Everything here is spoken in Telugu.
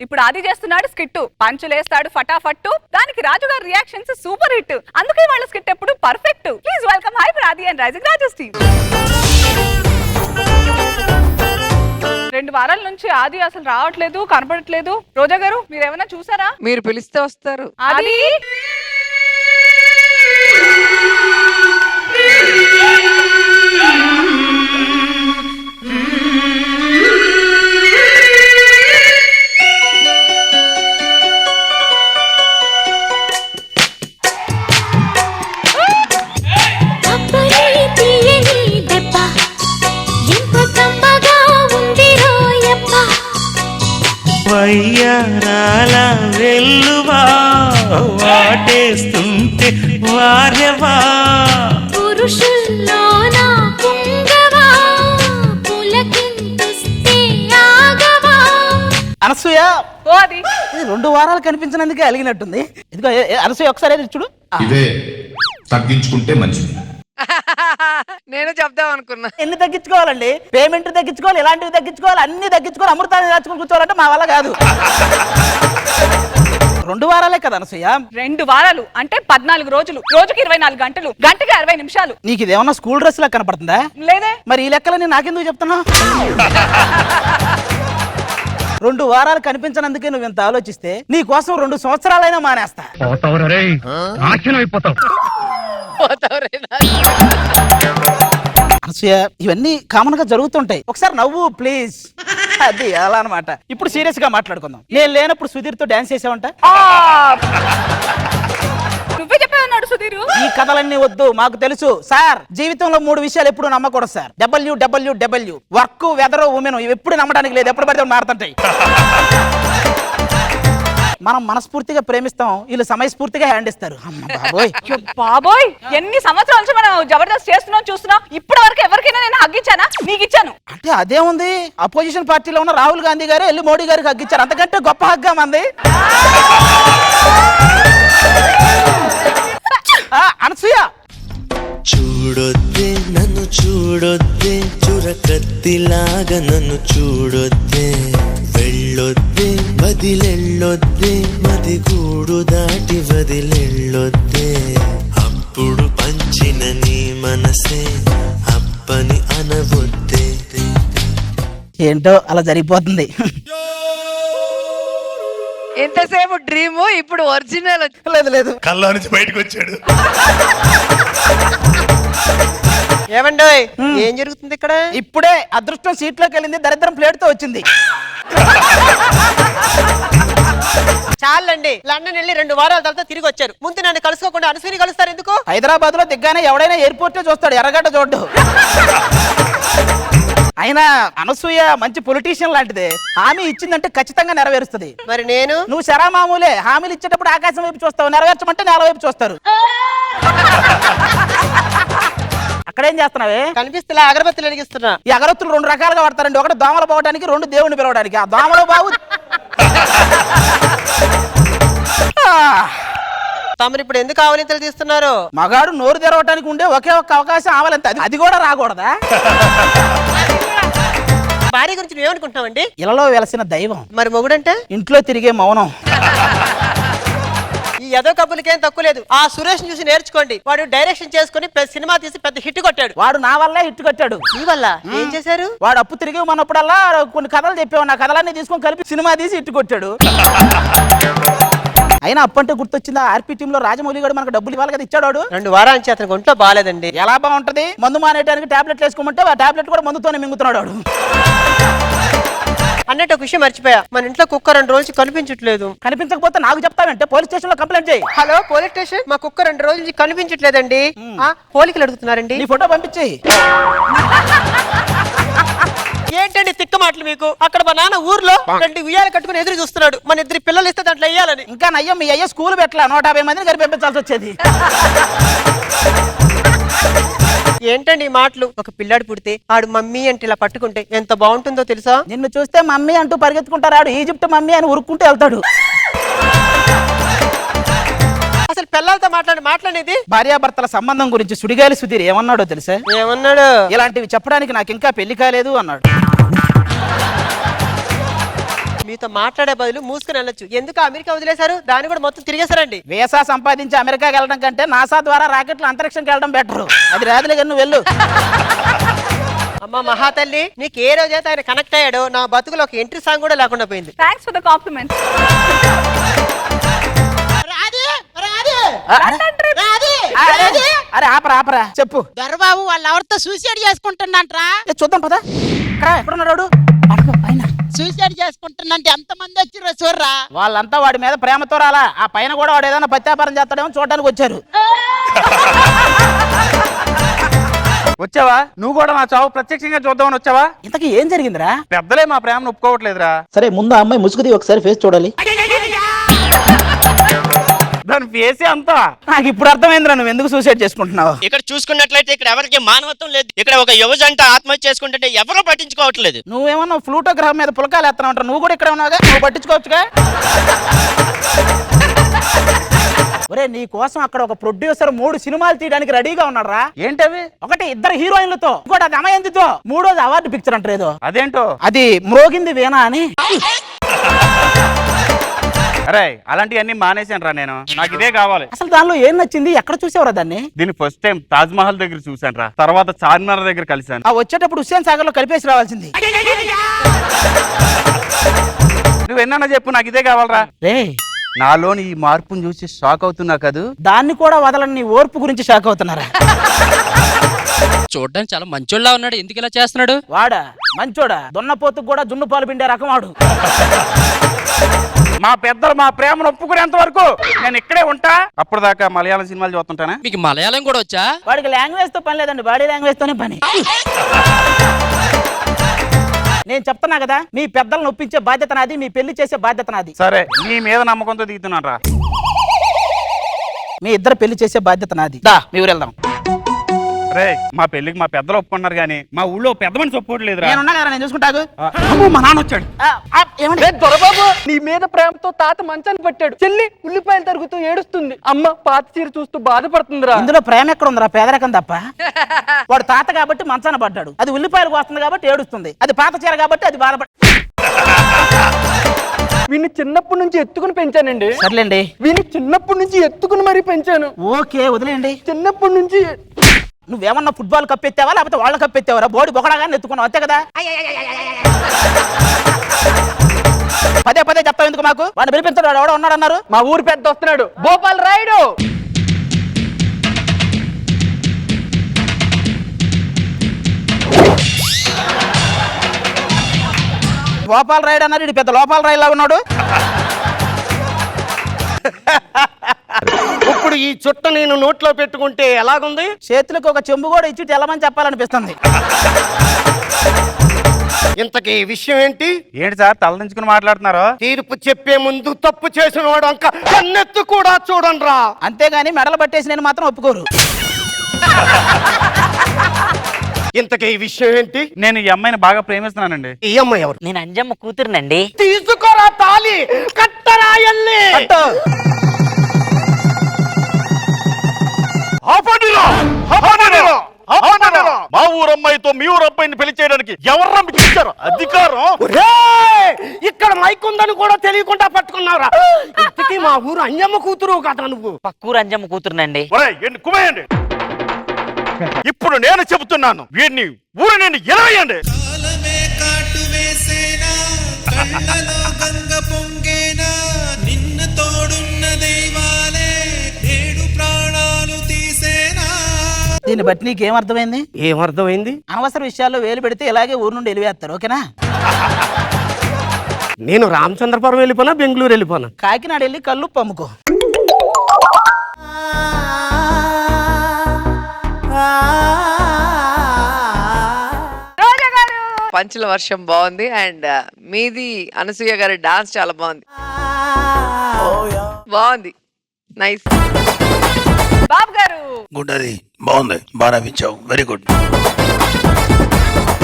ఇప్పుడు ఆది చేస్తున్నాడు స్కిట్, పంచులేస్తాడు ఫటాఫట్టు, దానికి రాజుగారి రియాక్షన్స్ సూపర్ హిట్. అందుకే వాళ్ళ స్కిట్ ఎప్పుడు పర్ఫెక్ట్. ప్లీజ్ వెల్కమ్ హైపర్ ఆది అండ్ రైజింగ్ రాజస్ టీమ్. 2 వారాల నుంచి ఆది అసలు రావట్లేదు, కనపడట్లేదు. రోజా గారు మీరేమైనా చూసారా? మీరు పిలిస్తే వస్తారు. ఆది వయ్యారాల వెల్లువా వాటేస్తుంటే వార్యవా పురుషుల్లోన పుంగవా పులకింతుస్తే ఆగవా. అనసూయ ఓ ఆది 2 వారాలు కనిపించినందుకే అలిగినట్టుంది. ఇదిగో అనసూయ ఒకసారి చూడు. ఇదే తగ్గించుకుంటే మంచిది. నేను చెప్దాం అనుకున్నా. ఎన్ని తగ్గించుకోవాలండి? పేమెంట్ తగ్గించుకోవాలి, ఇలాంటివి తగ్గించుకోవాలి, అన్ని తగ్గించుకోవాలి. అమృతాన్ని దాచుకుని కూర్చోవాలంటే మా వల్ల కాదు. 2 వారాలే కదా అనసూయ? 2 వారాలు అంటే 14 రోజులు, రోజుకి 24 గంటలు, గంటకి 60 నిమిషాలు. నీకు ఇదేమన్నా స్కూల్ డ్రెస్ లా కనపడుతుందా? లేదే. మరి ఈ లెక్కలని నాకెందుకు చెప్తున్నావు? 2 వారాలు కనిపించనందుకే నువ్వు ఇంత ఆలోచిస్తే నీ కోసం 2 సంవత్సరాలైనా మానేస్తా. అనసూయ ఇవన్నీ కామన్ గా జరుగుతుంటాయి. ఒకసారి నవ్వు ప్లీజ్. అది అలా అనమాట. ఇప్పుడు సీరియస్ గా మాట్లాడుకుందాం. నేను లేనప్పుడు సుధీర్ తో డాన్స్ చేసావంట. నువ్వే చెప్పావన్నాడు సుధీర్. ఈ కథలన్నీ వద్దు, మాకు తెలుసు సార్. జీవితంలో 3 విషయాలు ఎప్పుడు నమ్మకూడదు sir. WWW work, weather, women. ఇవి ఎప్పుడు నమ్మడానికి లేదు. ఎప్పుడు పడితే మారుతుంటాయి. మనం మనస్ఫూర్తిగా ప్రేమిస్తాం, వీళ్ళు సమయస్ఫూర్తిగా హ్యాండ్ ఇస్తారు. అమ్మ బాబోయ్. బాబోయ్, ఎన్ని సంవత్సరాల నుంచి మనం జబర్దస్త్ చేస్తున్నాం చూస్తున్నాం. ఇప్పటి వరకు ఎవరికైనా నేను హగ్గిచ్చానా? నీకు ఇచ్చాను. అంటే అదేముంది, అపోజిషన్ పార్టీలో ఉన్న రాహుల్ గాంధీ గారు వెళ్ళి మోడీ గారికి హగ్గిచ్చారు. అంతకంటే గొప్ప హగ్గా మంది. అనసూయ చూడొద్దే నన్ను చూడొద్దే, చురకత్తిలాగా నన్ను చూడొద్దే, వెళ్ళొద్దే వదిలెళ్ళొద్దే, మది గూడు దాటి వదిలెళ్ళొద్దే, అప్పుడు పంచిన నీ మనసే అప్పని అనవొద్దే. ఏంటో అలా జరిగిపోతుంది. ఎంతసేపు డ్రీమ్, ఇప్పుడు ఒరిజినల్. లేదు లేదు, కళ్ళ నుంచి బయటకు వచ్చాడు. ఏమండోయ్, ఏం జరుగుతుంది ఇక్కడ? ఇప్పుడే అదృష్టం సీట్లోకి వెళ్ళింది, దరిద్రం ప్లేట్ తో వచ్చింది. చాలండి, లండన్ వెళ్ళి 2 వారాల తర్వాత తిరిగి వచ్చారు. ముందు నన్ను కలుసుకోకుండా అనసూయని కలుస్తారు ఎందుకు? హైదరాబాద్ లో దిగ్గానే ఎవడైనా ఎయిర్పోర్ట్ చూస్తాడు, ఎర్రగడ్డ చూడ్డు. అయినా అనసూయ మంచి పొలిటీషియన్ లాంటిదే. హామీ ఇచ్చిందంటే ఖచ్చితంగా నెరవేరుస్తుంది. మరి నేను? నువ్వు శరా మామూలే. హామీలు ఇచ్చేటప్పుడు ఆకాశం వైపు చూస్తావు, నెరవేర్చమంటే నేల వైపు చూస్తారు. అక్కడేం చేస్తున్నావే? కనిపిస్తలే, అగరబత్తులు వెలిగిస్తున్నా. ఈ అగరత్తులు 2 రకాలుగా వాడతారండి. ఒకటి దోమలు పోవడానికి, 2 దేవుడిని పిలవడానికి. ఆ దోమలు బాగు. తమరు ఇప్పుడు ఎందుకు ఆవలింతలు తీస్తున్నారు? మగాడు నోరు తెరవటానికి ఉండే ఒకే ఒక్క అవకాశం ఆవలింత. అది కూడా రాకూడదా? భార్య గురించి నువ్వేమనుకుంటున్నావండి? ఇలలో వెలసిన దైవం. మరి మొగుడంటే? ఇంట్లో తిరిగే మౌనం. ఈ యదో కబులకేం తక్కువ లేదు. ఆ సురేష్ చూసి నేర్చుకోండి. వాడు డైరెక్షన్ చేసుకుని సినిమా తీసి పెద్ద హిట్ కొట్టాడు. వాడు నా వల్లే హిట్ కొట్టాడు. నీ వల్ల ఏం చేశారు? వాడు అప్పు తిరిగి ఉన్నప్పుడల్లా కొన్ని కథలు చెప్పేవాడు. నా కథలన్నీ తీసుకొని కలిపి సినిమా తీసి హిట్ కొట్టాడు. అయినా అప్పంటే గుర్తొచ్చిందా, ఆర్పీ టీమ్ లో రాజమౌళి గారు మనకు డబ్బులు ఇవ్వాలి కదా, ఇచ్చాడు. 2 వారాల నుంచి అతనికి ఒంట్లో బాగాలేదండి. ఎలా బాగుంటది? మందు మానేయడానికి టాబ్లెట్లు వేసుకోమంటే ఆ టాబ్లెట్ కూడా మందుతోనే మింగుతున్నాడు వాడు. అన్నట్టు ఒక విషయం మర్చిపోయా, మన ఇంట్లో కుక్క 2 రోజులు కనిపించట్లేదు. కనిపించకపోతే నాకు చెప్తావంటే పోలీస్ స్టేషన్ లో కంప్లైంట్ చేయి. హలో పోలీస్ స్టేషన్, మా కుక్క 2 రోజుల నుంచి కనిపించట్లేదండి. పోలీసులు అడుగుతున్నారండి. నీ ఫోటో పంపించేయి. ఏంటండి తిక్క మాటలు మీకు? అక్కడ మా నాన్న ఊర్లో 2 ఉయ్యాలు కట్టుకుని ఎదురు చూస్తున్నాడు. మన 2 పిల్లలు ఇస్తే దాంట్లో వేయాలని. ఇంకా నయ్యం, మీ అయ్యే స్కూల్ పెట్టలా, 150 మందిని గారి పంపించాల్సి వచ్చేది. ఏంటండి ఈ మాటలు? ఒక పిల్లాడు పుడితే ఆడు మమ్మీ అంటే ఇలా పట్టుకుంటే ఎంత బాగుంటుందో తెలుసా? నిన్ను చూస్తే మమ్మీ అంటూ పరిగెత్తుకుంటారు. ఆడు ఈజిప్ట్ మమ్మీ అని ఉరుక్కుంటూ వెళ్తాడు. అసలు పిల్లలతో మాట్లాడేది భార్యాభర్తల సంబంధం గురించి సుడిగాలి సుధీర్ ఏమన్నాడో తెలుసా? ఏమన్నాడు? ఇలాంటివి చెప్పడానికి నాకు ఇంకా పెళ్లి కాలేదు అన్నాడు. మీతో మాట్లాడే బదులు మూసుకుని వెళ్ళొచ్చు. ఎందుకు అమెరికా వదిలేశారు? దాన్ని కూడా మొత్తం తిరిగేశారండి. వీసా సంపాదించి అమెరికాకి వెళ్ళడం కంటే నాసా ద్వారా రాకెట్లు అంతరిక్షంకి వెళ్ళడం బెటర్. అది రాదులే కానీ నువ్వు వెళ్ళు. అమ్మ మహాతల్లి, నీకు ఏ రోజైతే ఆయన కనెక్ట్ అయ్యాడో నా బతుకులో ఒక ఎంట్రీ సాంగ్ కూడా లేకుండా పోయింది. Thanks for the complement. అరే ఆపరా చెప్పు. దొరబాబు వాళ్ళు ఎవరితో సూసైడ్ చేసుకుంటున్నాంట్రా. చూద్దాం పదా. ఎక్కడున్నాడు? సూసైడ్ చేసుకుంటున్నంటే ఎంత మంది వచ్చిర్రో చూడరా. వాళ్ళంతా వాడి మీద ప్రేమతో రాలా, ఆ పైన కూడా వాడు ఏదైనా పత్యాపారం చేస్తాడేమో చూడడానికి వచ్చారు. వచ్చావా? నువ్వు కూడా నా చావు ప్రత్యక్షంగా చూద్దామని వచ్చావా? ఇంతకీ ఏం జరిగిందిరా? పెద్దలే మా ప్రేమను ఒప్పుకోవట్లేదురా. సరే ముందు ఆ అమ్మాయి ముసుగుది ఒకసారి ఫేస్ చూడాలి. దాని ఫేసే అంతా. నాకు ఇప్పుడు అర్థమైందిరా నువ్వు ఎందుకు సూసైడ్ చేసుకుంటున్నావు. ఇక్కడ చూసుకున్నట్లయితే ఇక్కడ ఎవరికి మానవత్వం లేదు. ఇక్కడ ఒక యువజంట ఆత్మహత్య చేసుకుంటుంటే ఎవరో పట్టించుకోవట్లేదు. నువ్వేమన్నా ఫ్లూటో గ్రహం మీద పులకాలు ఎత్తనా ఉంటావు. నువ్వు కూడా ఇక్కడ ఉన్నావుగా, నువ్వు పట్టించుకోవచ్చుగా. ఒరే నీ కోసం అక్కడ ఒక ప్రొడ్యూసర్ 3 సినిమాలు తీయడానికి రెడీగా ఉన్నాడు రా. ఏంటవి? ఒకటి 2 హీరోయిన్లతో, ఇంకోటి అది అమయంతితో, 3వది అవార్డు పిక్చర్ అంటారు ఏదో. అదేంటో? అది మ్రోగింది వీణా అని. అరే అలాంటివన్నీ మానేశాను రా నేను. నాకు ఇదే కావాలి. అసలు దానిలో ఏం నచ్చింది? ఎక్కడ చూసావురా దాన్ని? దీన్ని ఫస్ట్ టైం తాజ్ మహల్ దగ్గర చూసాను రా. తర్వాత చార్మినార్ దగ్గర కలిసాను. ఆ వచ్చేటప్పుడు హుస్సేన్ సాగర్ లో కలిపేసి రావాల్సింది. నువ్వు ఎన్నా చెప్పు, నాకు ఇదే కావాలరా. రే నాలోని ఈ మార్పును చూసి షాక్ అవుతున్నా కదూ. దాన్ని కూడా వదలని నీ ఓర్పు గురించి షాక్ అవుతున్నారా? చూడడానికి చాలా మంచోళ్ళ ఉన్నాడు, ఎందుకు ఇలా చేస్తున్నాడు? వాడా మంచోడా? దున్నపోతుకు కూడా జున్ను పాలు పిండే రకం వాడు. మా పెద్దలు మా ప్రేమను ఒప్పుకునేంత వరకు నేను ఇక్కడే ఉంటా. అప్పటిదాకా మలయాళం సినిమాలు చూస్తుంటానా? మీకు మలయాళం కూడా వచ్చా? వాడికి లాంగ్వేజ్ తో పని లేదండి, బాడీ లాంగ్వేజ్ తోనే పని. నేను చెప్తున్నా కదా, మీ పెద్దలను ఒప్పించే బాధ్యత నాది, మీ పెళ్లి చేసే బాధ్యత నాది. సరే నీ మీద నమ్మకంతో దిగుతున్నాను రా. మీ ఇద్దరు పెళ్లి చేసే బాధ్యత నాది. దా మీ ఊరు వెళ్దాం. రే మా పెళ్లికి మా పెద్దలు ఒప్పుకున్నారు కానీ మా ఊళ్ళో పెద్ద మనిషి ఒప్పుకోవట్లేదురా. నేనున్నా కదా, నేను చూసుకుంటాగు. మా నాన్న వచ్చాడు. దొరబాబు నీ మీద ప్రేమతో తాత మంచాన్ని పట్టాడు. చెల్లి ఉల్లిపాయలు తరుగుతూ ఏడుస్తుంది. అమ్మ పాత చీర చూస్తూ బాధపడుతుందిరా. ఇందులో ప్రేమ ఎక్కడ ఉందిరా? పేదరికం తప్ప. వాడు తాత కాబట్టి మంచాన పడ్డాడు, అది ఉల్లిపాయలు వస్తుంది కాబట్టి ఏడుస్తుంది. అది పాత చీర కాబట్టి అది బాధపడ. వీడిని చిన్నప్పటి నుంచి ఎత్తుకుని పెంచానండి. సర్లేండి, వీడిని చిన్నప్పటి నుంచి ఎత్తుకుని మరీ పెంచాను. ఓకే వదిలేండి. చిన్నప్పటి నుంచి నువ్వేమన్నా ఫుట్బాల్ కప్పెత్తావా లేకపోతే వాళ్ళ కప్పెత్తావరా? బోడి బొకడాగా ఎత్తుకున్నావు అంతే కదా. పదే పదే చెప్తావు ఎందుకు మాకు? వాడిని పిలిపించాడు, వాడు ఎవడో ఉన్నాడన్నారు. మా ఊరు పెద్ద వస్తున్నాడు, భోపాల్ రాయుడు. గోపాల్ రాయుడు అన్నారు, ఇది పెద్ద లోపాల రాయుడు లాగా ఉన్నాడు. ఇప్పుడు ఈ చుట్ట నేను నోట్లో పెట్టుకుంటే ఎలాగుంది? చేతులకు ఒక చెంబు కూడా ఇచ్చి తెల్లమని చెప్పాలనిపిస్తుంది. ఇంతకీ విషయం ఏంటి? ఏంటి సార్ తలదించుకుని మాట్లాడుతున్నారు? తీర్పు చెప్పే ముందు తప్పు చేసిన వాడు అంక కన్నెత్తు కూడా చూడండిరా. అంతేగాని మెడలు పట్టేసి నేను మాత్రం ఒప్పుకోరు. ఇంతకీ విషయం ఏంటి? నేను ఈ అమ్మాయిని బాగా ప్రేమిస్తున్నానండి. ఈ అమ్మాయి ఎవరు? నేను అంజమ్మ కూతురునండి. తీసుకోరా తాళి కట్టరా ఎల్లి. మా ఊరు అమ్మాయితో మీ ఊరు అబ్బాయిని పెళ్లి చేయడానికి ఎవర్రా మీకు ఇచ్చారు అధికారం? ఇక్కడ మైక్ ఉందని కూడా తెలియకుండా పట్టుకున్నావురా. ఇంతకీ మా ఊరు అంజమ్మ కూతురు కదా నువ్వు? పక్కూరు అంజమ్మ కూతురునండి. కుమేయండి. ఇప్పుడు నేను చెబుతున్నాను, వీడిని ఊరు నేను ఎలాయండి. కాలమే కాటు వేసేనా, కళ్ళలో గంగ పొంగేనా, నిన్న తోడున్న దైవాలే ఏడు ప్రాణాలు తీసేనా. దీన్ని బట్టి నీకేం అర్థమైంది? ఏమర్థమైంది? అనవసర విషయాల్లో వేలు పెడితే ఇలాగే ఊరు నుండి వెళ్ళివేస్తారు. ఓకేనా? నేను రామచంద్రపురం వెళ్ళిపోనా బెంగళూరు వెళ్ళిపోనా? కాకినాడ వెళ్ళి కళ్ళు పమ్ముకో. పంచుల వర్షం బాగుంది. అండ్ మీది అనసూయ గారి డాన్స్ చాలా బాగుంది. బాగుంది, నైస్. బాబు గారు గుడ్, అది బాగుంది, బాగా నవ్వించావు, వెరీ గుడ్.